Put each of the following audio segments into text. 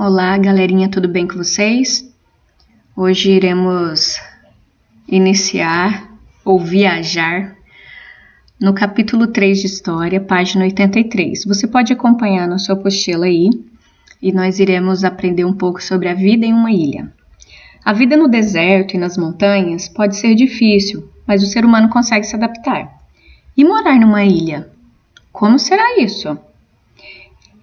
Olá, galerinha, tudo bem com vocês? Hoje iremos iniciar ou viajar no capítulo 3 de História, página 83. Você pode acompanhar na sua apostila aí e nós iremos aprender um pouco sobre a vida em uma ilha. A vida no deserto e nas montanhas pode ser difícil, mas o ser humano consegue se adaptar. E morar numa ilha? Como será isso?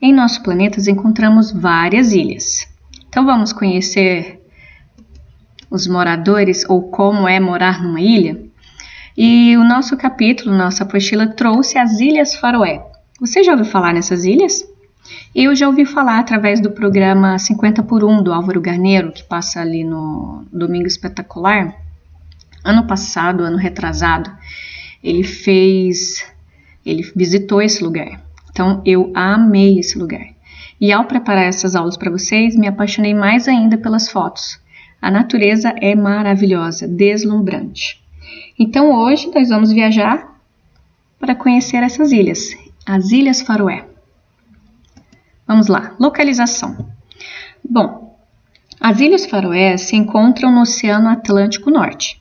Em nosso planeta encontramos várias ilhas. Então vamos conhecer os moradores ou como é morar numa ilha? E o nosso capítulo, nossa apostila, trouxe as Ilhas Faroé. Você já ouviu falar nessas ilhas? Eu já ouvi falar através do programa 50 por 1 do Álvaro Garneiro, que passa ali no Domingo Espetacular. Ano passado, ano retrasado, ele visitou esse lugar. Então, eu amei esse lugar. E ao preparar essas aulas para vocês, me apaixonei mais ainda pelas fotos. A natureza é maravilhosa, deslumbrante. Então, hoje nós vamos viajar para conhecer essas ilhas, as Ilhas Faroé. Vamos lá, localização. Bom, as Ilhas Faroé se encontram no Oceano Atlântico Norte.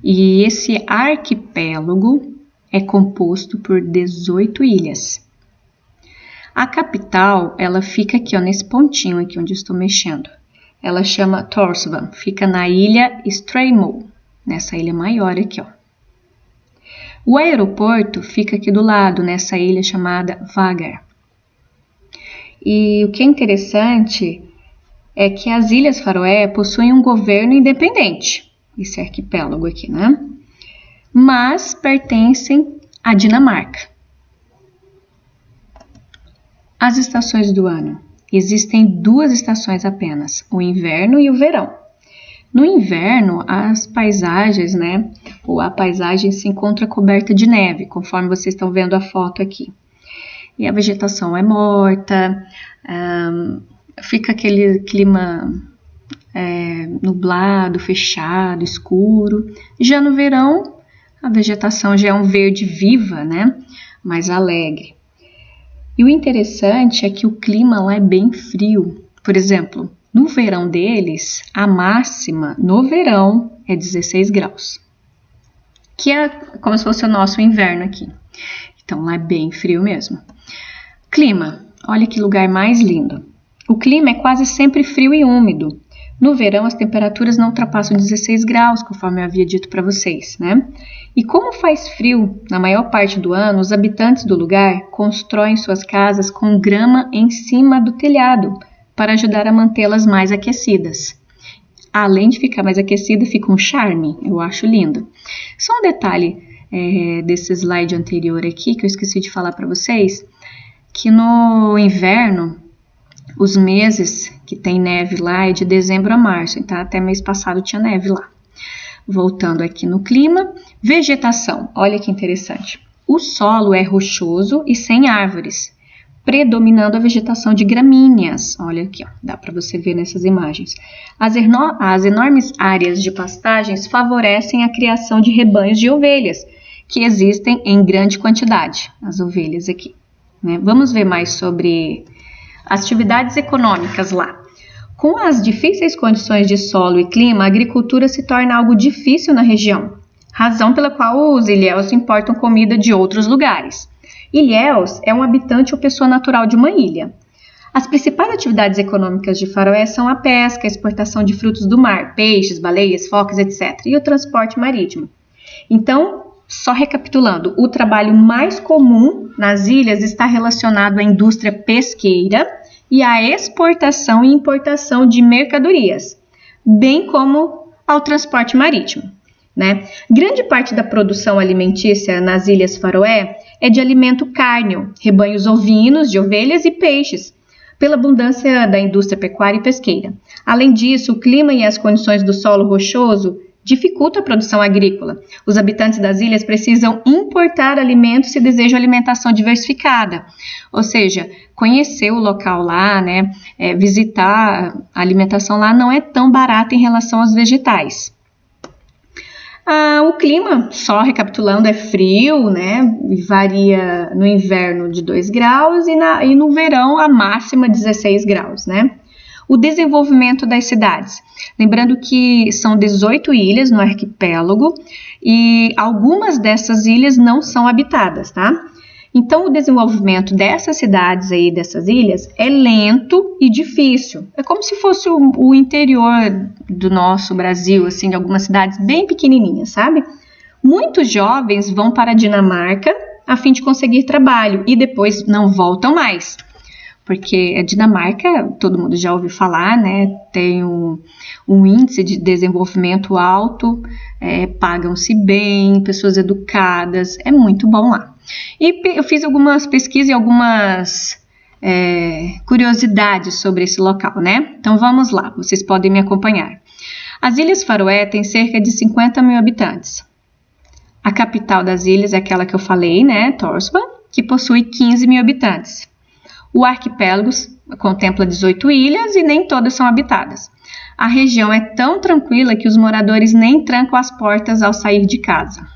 E esse arquipélago é composto por 18 ilhas. A capital, ela fica aqui, ó, nesse pontinho aqui onde eu estou mexendo. Ela chama Tórshavn, fica na ilha Streymoy, nessa ilha maior aqui, ó. O aeroporto fica aqui do lado, nessa ilha chamada Vágar. E o que é interessante é que as Ilhas Faroé possuem um governo independente, esse arquipélago aqui, né? Mas pertencem à Dinamarca. As estações do ano. Existem duas estações apenas, o inverno e o verão. No inverno, as paisagens, né, ou a paisagem se encontra coberta de neve, conforme vocês estão vendo a foto aqui. E a vegetação é morta, fica aquele clima nublado, fechado, escuro. Já no verão, a vegetação já é um verde viva, né? Mais alegre. E o interessante é que o clima lá é bem frio. Por exemplo, no verão deles, a máxima no verão é 16 graus. Que é como se fosse o nosso inverno aqui. Então lá é bem frio mesmo. Clima. Olha que lugar mais lindo. O clima é quase sempre frio e úmido. No verão, as temperaturas não ultrapassam 16 graus, conforme eu havia dito para vocês, né? E como faz frio na maior parte do ano, os habitantes do lugar constroem suas casas com grama em cima do telhado, para ajudar a mantê-las mais aquecidas. Além de ficar mais aquecida, fica um charme, eu acho lindo. Só um detalhe desse slide anterior aqui, que eu esqueci de falar para vocês, que no inverno, os meses que tem neve lá é de dezembro a março, então até mês passado tinha neve lá. Voltando aqui no clima, vegetação, olha que interessante. O solo é rochoso e sem árvores, predominando a vegetação de gramíneas. Olha aqui, ó, dá para você ver nessas imagens. As enormes áreas de pastagens favorecem a criação de rebanhos de ovelhas, que existem em grande quantidade, as ovelhas aqui, né? Vamos ver mais sobre atividades econômicas lá. Com as difíceis condições de solo e clima, a agricultura se torna algo difícil na região, razão pela qual os ilhéus importam comida de outros lugares. Ilhéus é um habitante ou pessoa natural de uma ilha. As principais atividades econômicas de Faroé são a pesca, a exportação de frutos do mar, peixes, baleias, focas, etc., e o transporte marítimo. Então, só recapitulando, o trabalho mais comum nas ilhas está relacionado à indústria pesqueira e à exportação e importação de mercadorias, bem como ao transporte marítimo, né? Grande parte da produção alimentícia nas Ilhas Faroé é de alimento cárneo, rebanhos ovinos, de ovelhas e peixes, pela abundância da indústria pecuária e pesqueira. Além disso, o clima e as condições do solo rochoso dificultam a produção agrícola. Os habitantes das ilhas precisam importar alimentos se desejam alimentação diversificada, ou seja, conhecer o local lá, né, visitar a alimentação lá não é tão barata em relação aos vegetais. O clima, só recapitulando, é frio, né? Varia no inverno de 2 graus e no verão a máxima 16 graus, né? O desenvolvimento das cidades. Lembrando que são 18 ilhas no arquipélago e algumas dessas ilhas não são habitadas, tá? Então, o desenvolvimento dessas cidades aí, dessas ilhas, é lento e difícil. É como se fosse o interior do nosso Brasil, assim, algumas cidades bem pequenininhas, sabe? Muitos jovens vão para a Dinamarca a fim de conseguir trabalho e depois não voltam mais. Porque a Dinamarca, todo mundo já ouviu falar, né? Tem um índice de desenvolvimento alto, pagam-se bem, pessoas educadas, é muito bom lá. E eu fiz algumas pesquisas e algumas curiosidades sobre esse local, né? Então vamos lá, vocês podem me acompanhar. As Ilhas Faroé têm cerca de 50 mil habitantes. A capital das ilhas é aquela que eu falei, né? Tórshavn, que possui 15 mil habitantes. O arquipélago contempla 18 ilhas e nem todas são habitadas. A região é tão tranquila que os moradores nem trancam as portas ao sair de casa.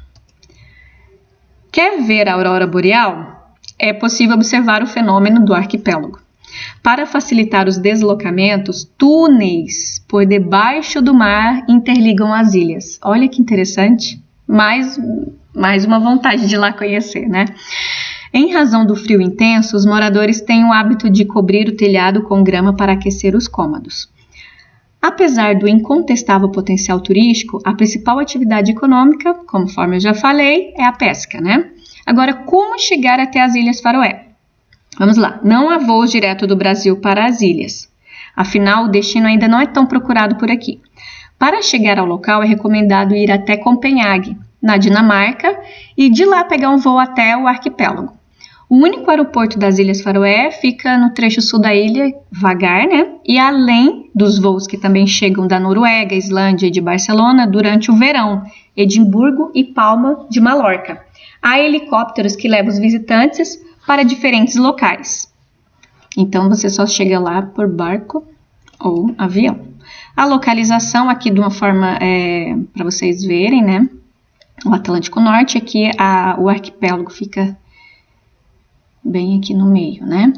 Quer ver a aurora boreal? É possível observar o fenômeno do arquipélago. Para facilitar os deslocamentos, túneis por debaixo do mar interligam as ilhas. Olha que interessante. Mais uma vontade de ir lá conhecer, né? Em razão do frio intenso, os moradores têm o hábito de cobrir o telhado com grama para aquecer os cômodos. Apesar do incontestável potencial turístico, a principal atividade econômica, conforme eu já falei, é a pesca, né? Agora, como chegar até as Ilhas Faroé? Vamos lá, não há voos direto do Brasil para as ilhas. Afinal, o destino ainda não é tão procurado por aqui. Para chegar ao local, é recomendado ir até Copenhague, na Dinamarca, e de lá pegar um voo até o arquipélago. O único aeroporto das Ilhas Faroé fica no trecho sul da ilha, Vágar, né? E além dos voos que também chegam da Noruega, Islândia e de Barcelona durante o verão, Edimburgo e Palma de Mallorca. Há helicópteros que levam os visitantes para diferentes locais. Então você só chega lá por barco ou avião. A localização aqui de uma forma para vocês verem, né? O Atlântico Norte, aqui o arquipélago fica bem aqui no meio, né?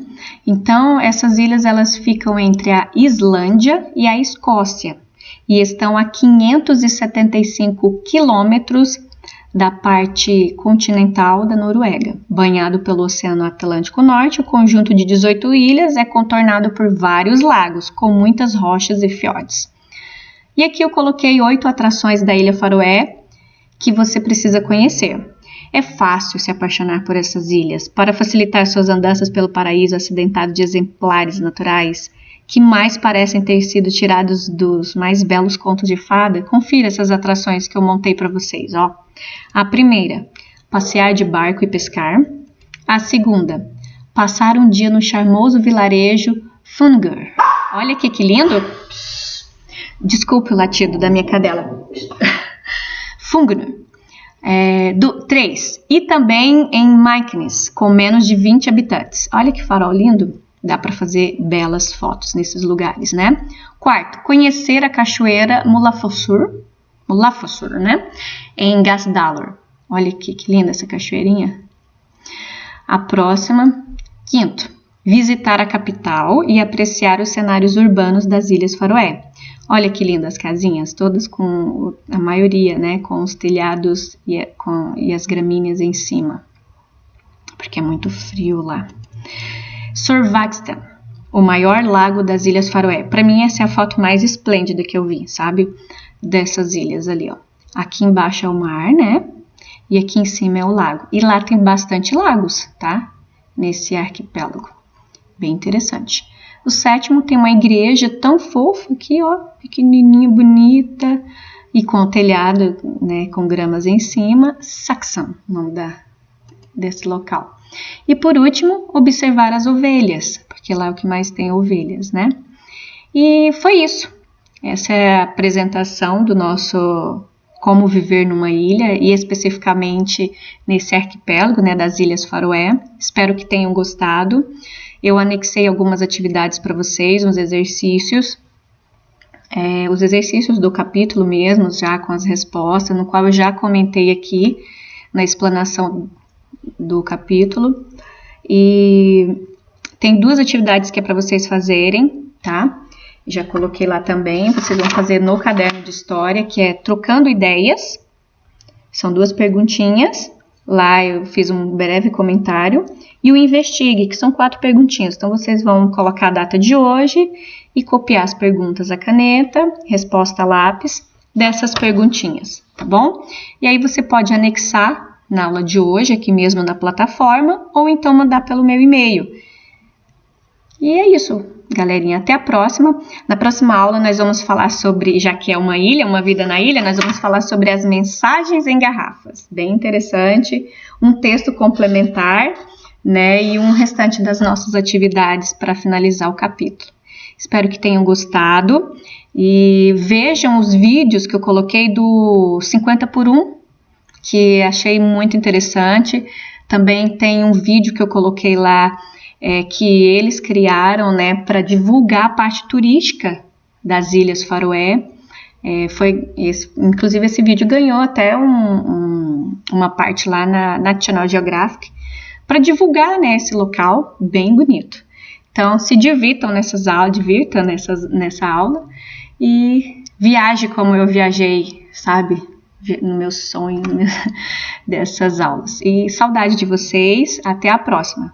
Então, essas ilhas elas ficam entre a Islândia e a Escócia e estão a 575 quilômetros da parte continental da Noruega. Banhado pelo Oceano Atlântico Norte, o conjunto de 18 ilhas é contornado por vários lagos, com muitas rochas e fiordes. E aqui eu coloquei 8 atrações da Ilha Faroé que você precisa conhecer. É fácil se apaixonar por essas ilhas. Para facilitar suas andanças pelo paraíso acidentado de exemplares naturais, que mais parecem ter sido tirados dos mais belos contos de fada, confira essas atrações que eu montei para vocês. Ó. A primeira, passear de barco e pescar. A segunda, passar um dia no charmoso vilarejo Fungur. Olha aqui que lindo! Desculpe o latido da minha cadela. Fungur. 3. E também em Mykines, com menos de 20 habitantes. Olha que farol lindo. Dá para fazer belas fotos nesses lugares, né? 4. Conhecer a cachoeira Mulafossur, né? Em Gasdalur. Olha aqui que linda essa cachoeirinha. A próxima. 5. Visitar a capital e apreciar os cenários urbanos das Ilhas Faroé. Olha que lindas as casinhas, todas com a maioria, né, com os telhados e as gramíneas em cima, porque é muito frio lá. Survagstan, o maior lago das Ilhas Faroé. Para mim essa é a foto mais esplêndida que eu vi, sabe, dessas ilhas ali, ó. Aqui embaixo é o mar, né, e aqui em cima é o lago. E lá tem bastante lagos, tá, nesse arquipélago, bem interessante. O 7º tem uma igreja tão fofa aqui, ó, pequenininha, bonita, e com o telhado, né, com gramas em cima, Saxon, o nome desse local. E por último, observar as ovelhas, porque lá é o que mais tem ovelhas, né? E foi isso. Essa é a apresentação do nosso Como Viver numa Ilha, e especificamente nesse arquipélago, né, das Ilhas Faroé. Espero que tenham gostado. Eu anexei algumas atividades para vocês, uns exercícios. os exercícios do capítulo mesmo, já com as respostas, no qual eu já comentei aqui na explanação do capítulo. E tem 2 atividades que é para vocês fazerem, tá? Já coloquei lá também, vocês vão fazer no caderno de história, que é trocando ideias. São 2 perguntinhas, lá eu fiz um breve comentário. E o investigue, que são 4 perguntinhas. Então, vocês vão colocar a data de hoje e copiar as perguntas à caneta, resposta a lápis, dessas perguntinhas, tá bom? E aí você pode anexar na aula de hoje, aqui mesmo na plataforma, ou então mandar pelo meu e-mail. E é isso, galerinha. Até a próxima. Na próxima aula nós vamos falar sobre, já que é uma ilha, uma vida na ilha, nós vamos falar sobre as mensagens em garrafas. Bem interessante. Um texto complementar, né? E um restante das nossas atividades para finalizar o capítulo. Espero que tenham gostado. E vejam os vídeos que eu coloquei do 50 por 1, que achei muito interessante. Também tem um vídeo que eu coloquei lá, que eles criaram, né, para divulgar a parte turística das Ilhas Faroé. Inclusive esse vídeo ganhou até uma parte lá na National Geographic, para divulgar, né, esse local bem bonito. Então, se divirtam nessa aula e viaje como eu viajei, sabe, no meu sonho dessas aulas. E saudade de vocês, até a próxima!